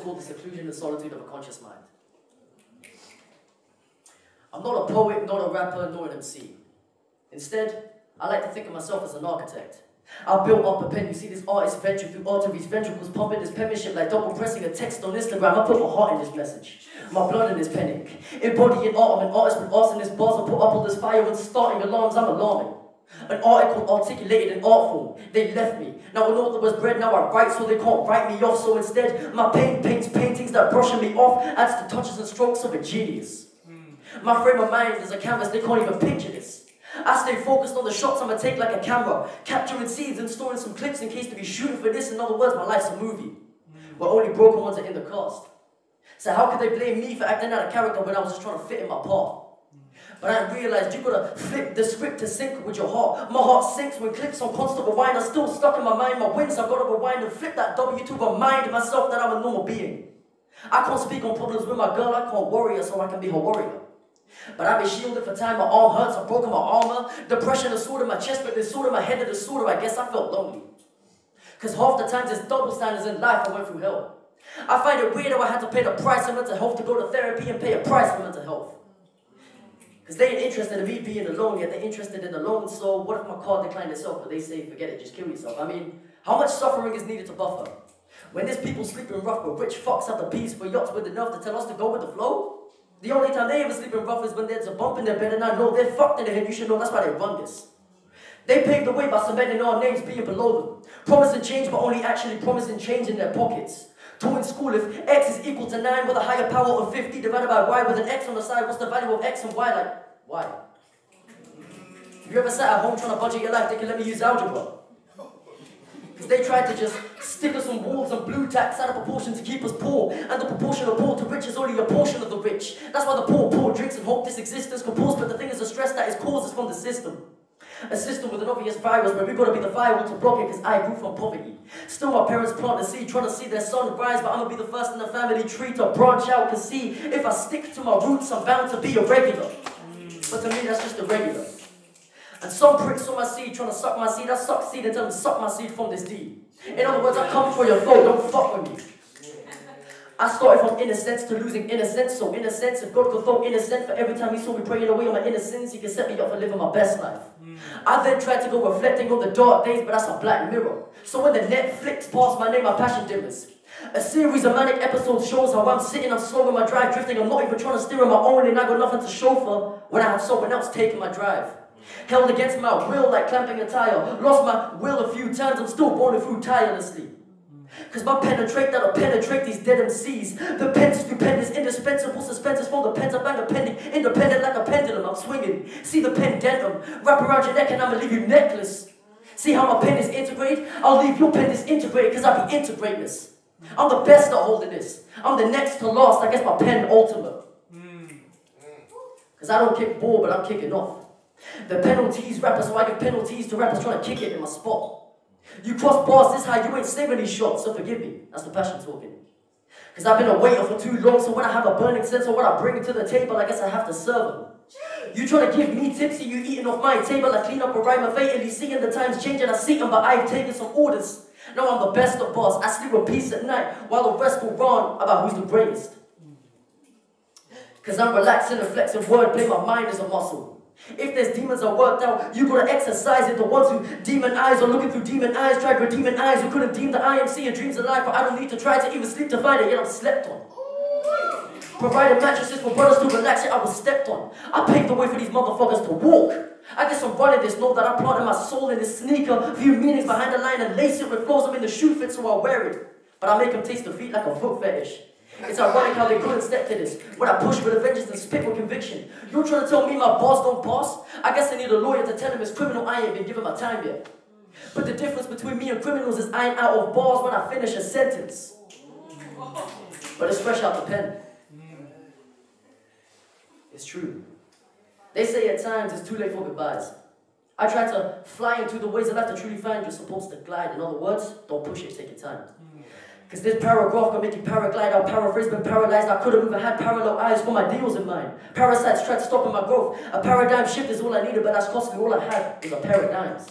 called The Seclusion and Solitude of a Conscious Mind. I'm not a poet, not a rapper, nor an MC. Instead, I like to think of myself as an architect. I built up a pen, you see this artist venture through arteries, ventricles pumping this penmanship like double pressing a text on Instagram. I put my heart in this message, my blood in this pen ink. Embodying art, I'm an artist with arts in this bars. I put up all this fire and starting alarms, I'm alarming. An article articulated in art form, they left me. Now an author was bred, now I write so they can't write me off. So instead, my pen paints paintings that brushing me off, adds the touches and strokes of a genius. My frame of mind is a canvas, they can't even picture this. I stay focused on the shots I'ma take like a camera, capturing scenes and storing some clips in case to be shooting for this. In other words, my life's a movie, where only broken ones are in the cast. So how could they blame me for acting out a character when I was just trying to fit in my part? But I realized you gotta flip the script to sync with your heart. My heart sinks when clips on constant rewind are still stuck in my mind. My wins, I gotta rewind and flip that W to remind myself that I'm a normal being. I can't speak on problems with my girl, I can't worry her so I can be her warrior. But I've been shielded for time, my arm hurts, I've broken my armor. Depression is sword in my chest, but this sword in my head is the sword. I guess I felt lonely. Cause half the times there's double standards in life, I went through hell. I find it weird how I had to pay the price of mental health to go to therapy and pay a price for mental health. Cause they ain't interested in me being alone, yet they're interested in alone. So what if my card declined itself, but they say forget it, just kill yourself? I mean, how much suffering is needed to buffer? When there's people sleeping rough, but rich fucks have the peace for yachts with enough to tell us to go with the flow? The only time they ever sleep in rough is when there's a bump in their bed, and I know they're fucked in the head. You should know that's why they run this. They paved the way by cementing our names being below them, promising change but only actually promising change in their pockets. Taught in school if X is equal to 9 with a higher power of 50 divided by Y with an X on the side, what's the value of X and Y? Like, why? Have you ever sat at home trying to budget your life thinking, let me use algebra? Because they tried to just stick us on walls and blue tacks out of proportion to keep us poor. And the proportion of poor to rich is only a portion of the rich. That's why the poor drinks and hope this existence can pause. But the thing is, the stress that is caused is from the system. A system with an obvious virus, but we've got to be the firewall to block it, because I grew from poverty. Still my parents plant the seed, trying to see their son rise, but I'm going to be the first in the family tree to branch out, because see, if I stick to my roots, I'm bound to be a regular. But to me, that's just a regular. And some pricks on my seed trying to suck my seed, I suck seed and tell them suck my seed from this deed. In other words, I come for your foe, don't fuck with me. I started from innocence to losing innocence, so in a sense, if God could throw innocent for every time he saw me praying away on my innocence, he can set me up for living my best life. I then tried to go reflecting on the dark days, but that's a black mirror. So when the net flicks past my name, my passion dimmers. A series of manic episodes shows how I'm sitting, I'm slow in my drive, drifting, I'm not even trying to steer on my own, and I got nothing to chauffeur when I have someone else taking my drive. Held against my will like clamping a tire, lost my will a few times, I'm still burning through tirelessly. Cause my penetrate that'll penetrate these dead MCs. The pen's stupendous, indispensable suspenses from the pens. I bang a pending, independent like a pendulum, I'm swinging. See the pendentum, wrap around your neck and I'ma leave you necklace. See how my pen is integrated? I'll leave your pen disintegrated cause I be integrateness. I'm the best at holding this. I'm the next to last, I guess my pen ultimate. Cause I don't kick ball, but I'm kicking off. The penalties rappers, so I give penalties to rappers trying to kick it in my spot. You cross bars this high, you ain't saving these shots, so forgive me, that's the passion talking. Cause I've been a waiter for too long, so when I have a burning sense of what I bring to the table, I guess I have to serve them. You trying to give me tipsy, you eating off my table, I clean up a rhyme and fatally seeing the times changing, I see them, but I've taken some orders. Now I'm the best of boss, I sleep with peace at night, while the rest go wrong about who's the greatest. Cause I'm relaxing and flexing wordplay, my mind is a muscle. If there's demons are worked out, you gotta exercise it. The ones who demon eyes are looking through demon eyes, tried with demon eyes who couldn't deem the I am seeing dreams alive, but I don't need to try to even sleep to find it, yet I'm slept on. Provided mattresses for brothers to relax, yet I was stepped on. I paved the way for these motherfuckers to walk. I guess I'm running this, know that I planted my soul in this sneaker, view meanings behind the line and lace it with flows. I'm in the shoe fit so I wear it, but I make them taste the feet like a foot fetish. It's ironic how they couldn't step to this. When I push with a vengeance and spit with conviction. You're trying to tell me my bars don't pass? I guess I need a lawyer to tell him it's criminal. I ain't been given my time yet. But the difference between me and criminals is I ain't out of bars when I finish a sentence. But it's fresh out the pen. It's true. They say at times it's too late for goodbyes. I try to fly into the ways of life to truly find you're supposed to glide. In other words, don't push it, take your time. Because this paragraph can make you paraglide. I'll paraphrase, been paralyzed. I couldn't even had parallel eyes for my deals in mind. Parasites tried stopping my growth. A paradigm shift is all I needed, but that's costly. All I had was a pair of dimes.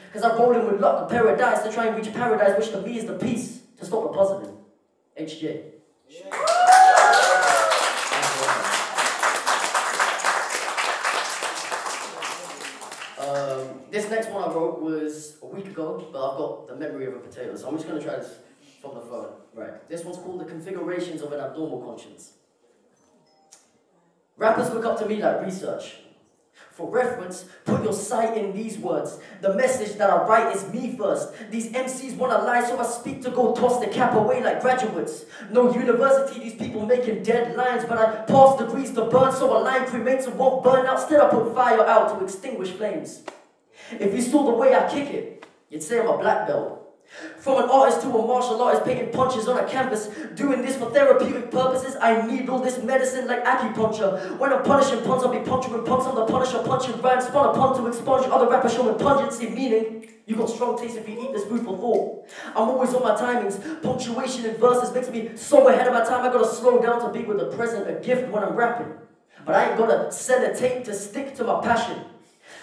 Because I'm rolling with luck, a paradise to try and reach paradise, which to me is the peace to stop the puzzling. HJ. This next one I wrote was a week ago, but I've got the memory of a potato, so I'm just going to try this from the phone. Right. This one's called The Configurations of an Abnormal Conscience. Rappers look up to me like research. For reference, put your sight in these words. The message that I write is me first. These MCs wanna lie, so I speak to go toss the cap away like graduates. No university, these people making dead lines, but I pass degrees to burn, so a line cremates and won't burn out. Instead I put fire out to extinguish flames. If you saw the way I kick it, you'd say I'm a black belt. From an artist to a martial artist, painting punches on a canvas. Doing this for therapeutic purposes, I need all this medicine like acupuncture. When I'm punishing puns, I'll be puncturing punks. I'm the punisher, punching rhymes, spun a pun to expunge other rappers showing pungency, meaning you got strong taste if you eat this food for thought. I'm always on my timings. Punctuation in verses makes me so ahead of my time. I gotta slow down to be with the present, a gift when I'm rapping. But I ain't gotta sell a tape to stick to my passion.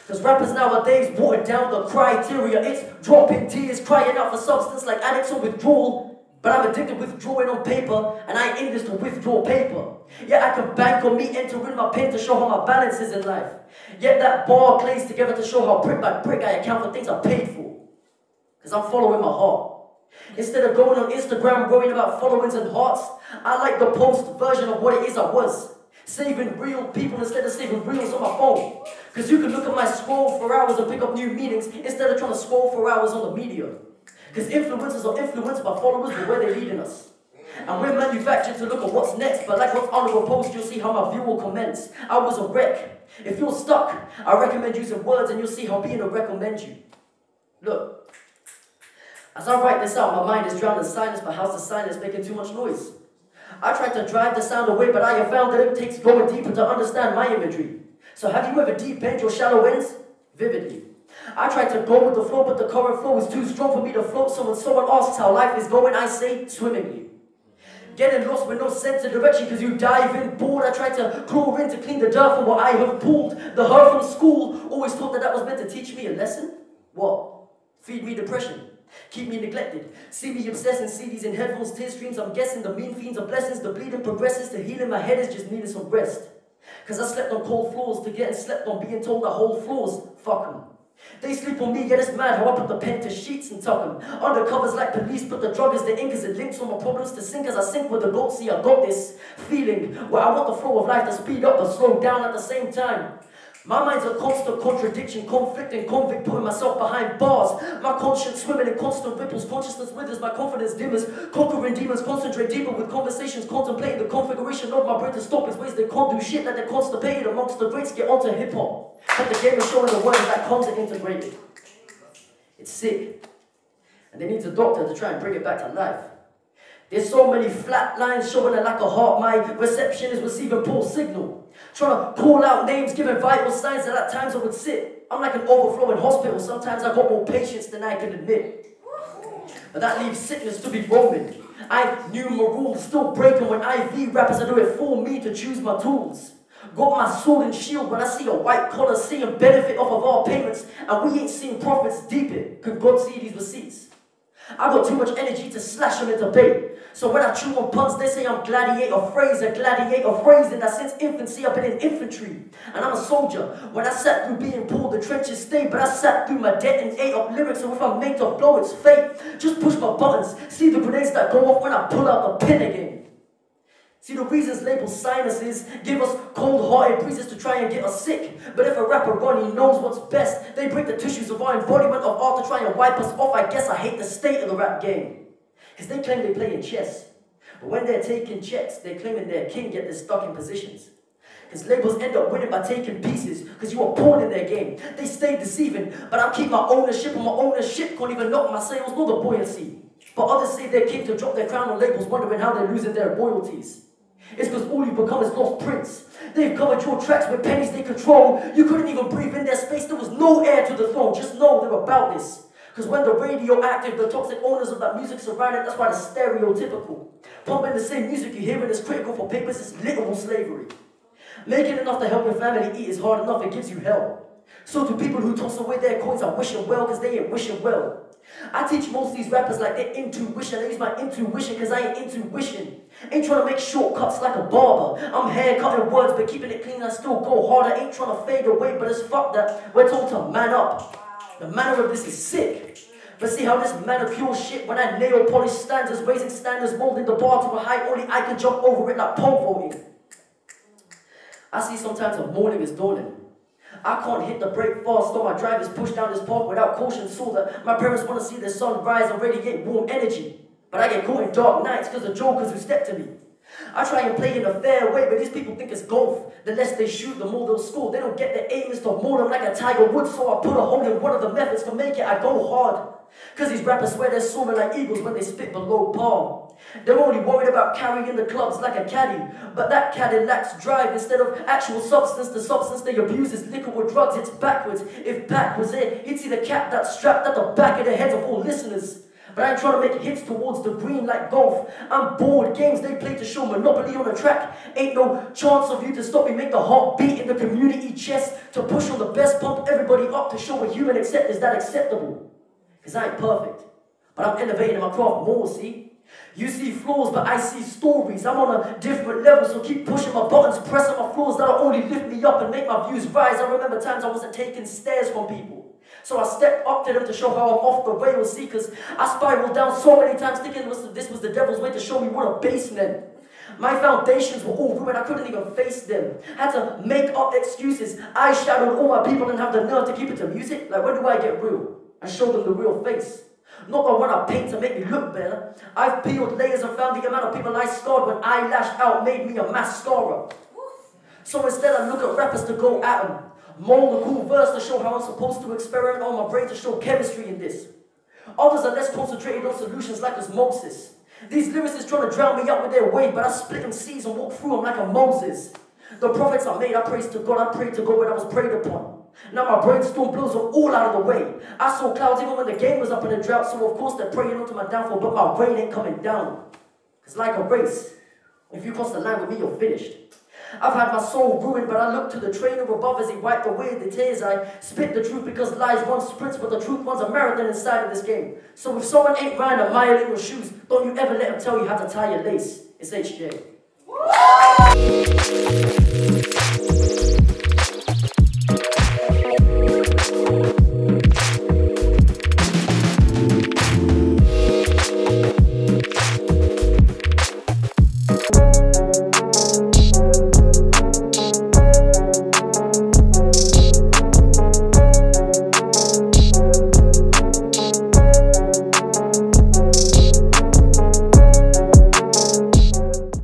Cause rappers nowadays water down the criteria. It's dropping tears, crying out for substance like addicts on withdrawal. But I'm addicted with drawing on paper, and I ain't in this to withdraw paper. Yeah, I can bank on me entering my pen to show how my balance is in life. Yet that bar clays together to show how brick by brick I account for things I paid for. Cause I'm following my heart. Instead of going on Instagram worrying about followings and hearts, I like the post version of what it is I was. Saving real people instead of saving reels on my phone. Because you can look at my scroll for hours and pick up new meanings instead of trying to scroll for hours on the media. Because influencers are influenced by followers but where they're leading us. And we're manufactured to look at what's next, but like what's under a post, you'll see how my view will commence. I was a wreck. If you're stuck, I recommend using words and you'll see how being a wreck will mend you. Look, as I write this out, my mind is drowned in silence, but how's the silence making too much noise? I tried to drive the sound away, but I have found that it takes going deeper to understand my imagery. So have you ever deep-end your shallow ends? Vividly. I tried to go with the flow, but the current flow is too strong for me to float. So when someone asks how life is going, I say, swimmingly. Getting lost with no sense of direction because you dive in bored. I tried to crawl in to clean the dirt from what I have pulled. The hurt from school, always thought that that was meant to teach me a lesson. What? Feed me depression. Keep me neglected. See me obsessing CDs in headphones, tear streams. I'm guessing the mean fiends are blessings. The bleeding progresses. The healing my head is just needing some rest. Cause I slept on cold floors to getting slept on, being told I hold floors. Fuck them. They sleep on me, yet it's mad how I put the pen to sheets and tuck them. Undercovers like police, put the drug as the ink as it links all my problems to sink as I sink with the goat. See, I got this feeling where I want the flow of life to speed up but slow down at the same time. My mind's a constant contradiction, conflict and convict, putting myself behind bars. My conscience swimming in constant ripples, consciousness withers, my confidence dimmers. Conquering demons, concentrate deeper with conversations, contemplating the configuration of my brain to stop its ways. They can't do shit like they're constipated amongst the greats, get onto hip-hop. But the game is showing the words that comes and integrated. It's sick. And they need a doctor to try and bring it back to life. There's so many flat lines showing a lack of heart. My reception is receiving poor signal. Trying to call out names, giving vital signs that at times I would sit. I'm like an overflowing hospital. Sometimes I got more patience than I can admit. But that leaves sickness to be roaming. I knew my rules, still breaking when IV rappers. I do it for me to choose my tools. Got my sword and shield when I see a white collar seeing benefit off of our payments. And we ain't seeing profits deep in. Could God see these receipts? I got too much energy to slash them into bait. So when I chew on puns, they say I'm gladiator phrase, a gladiator phrase. And that since infancy I've been in infantry. And I'm a soldier. When I sat through being pulled, the trenches stayed. But I sat through my debt and ate up lyrics. So if I'm made to blow, it's fate. Just push my buttons. See the grenades that go off when I pull out the pin again. See, the reasons labeled sinuses give us cold-hearted breezes to try and get us sick. But if a rapper run, he knows what's best. They break the tissues of our embodiment of art to try and wipe us off. I guess I hate the state of the rap game. Because they claim they play in chess. But when they're taking checks, they're claiming they're king, yet they're stuck in positions. Because labels end up winning by taking pieces. Because you are pawn in their game. They stay deceiving. But I'll keep my ownership, and my ownership can't even knock my sales nor the buoyancy. But others say they're king to drop their crown on labels, wondering how they're losing their royalties. It's because all you become is lost prints. They've covered your tracks with pennies they control. You couldn't even breathe in their space. There was no air to the throne. Just know they're about this. Because when the radioactive, the toxic owners of that music surround it, that's why it's stereotypical. Pumping the same music you hear is critical for papers. It's literal slavery. Making enough to help your family eat is hard enough. It gives you hell. So to people who toss away their coins, I wish them well because they ain't wishing well. I teach most of these rappers like their intuition. I use my intuition because I ain't intuition. Ain't trying to make shortcuts like a barber. I'm hair cutting words but keeping it clean, I still go harder. Ain't trying to fade away, but it's fuck that. We're told to man up. The manner of this is sick. But see how this manicure shit, when I nail polish standards, raising standards, molding the bar to a height only I can jump over it like pole vaulting. I see sometimes the morning is dawning. I can't hit the brake fast, so my drivers push down this path without caution, so that my parents want to see the sun rise and radiate warm energy. But I get caught in dark nights because of jokers who step to me. I try and play in a fair way, but these people think it's golf. The less they shoot, the more they'll score. They don't get the aim is to maul them like a Tiger Woods, so I put a hole in one of the methods to make it. I go hard. Because these rappers swear they're soaring like eagles when they spit below par. They're only worried about carrying the clubs like a caddy. But that caddy lacks drive. Instead of actual substance, the substance they abuse is liquor with drugs. It's backwards. If back was it, he'd see the cap that's strapped at the back of the heads of all listeners. But I ain't trying to make hits towards the green like golf. I'm bored. Games they play to show monopoly on the track. Ain't no chance of you to stop me. Make the heart beat in the community chest. To push on the best, pump everybody up to show a human accept is that acceptable. Because I ain't perfect. But I'm innovating my craft more, see? You see flaws, but I see stories. I'm on a different level, so keep pushing my buttons, pressing my flaws that'll only lift me up and make my views rise. I remember times I wasn't taking stares from people. So I stepped up to them to show how I'm off the rails, see, because I spiraled down so many times thinking this was the devil's way to show me what a basement. My foundations were all ruined, I couldn't even face them. Had to make up excuses. I shadowed all my people and have the nerve to keep it to music. Like, when do I get real? And show them the real face. Not the one I paint to make me look better. I've peeled layers and found the amount of people I scarred when I lashed out made me a mascara. So instead I look at rappers to go at them. Mold a cool verse to show how I'm supposed to experiment on my brain to show chemistry in this. Others are less concentrated on solutions like osmosis. These lyricists trying to drown me out with their weight, but I split them seas and walk through them like a Moses. The prophets I made, I praised to God, I prayed to God when I was prayed upon. Now my brainstorm blows them all out of the way. I saw clouds even when the game was up in a drought, so of course they're praying onto my downfall, but my rain ain't coming down. It's like a race. If you cross the line with me, you're finished. I've had my soul ruined, but I look to the trainer above as he wiped away the tears. I spit the truth because lies run sprints, but the truth runs a marathon inside of this game. So if someone ain't running a mile in your shoes, don't you ever let them tell you how to tie your lace. It's HJ.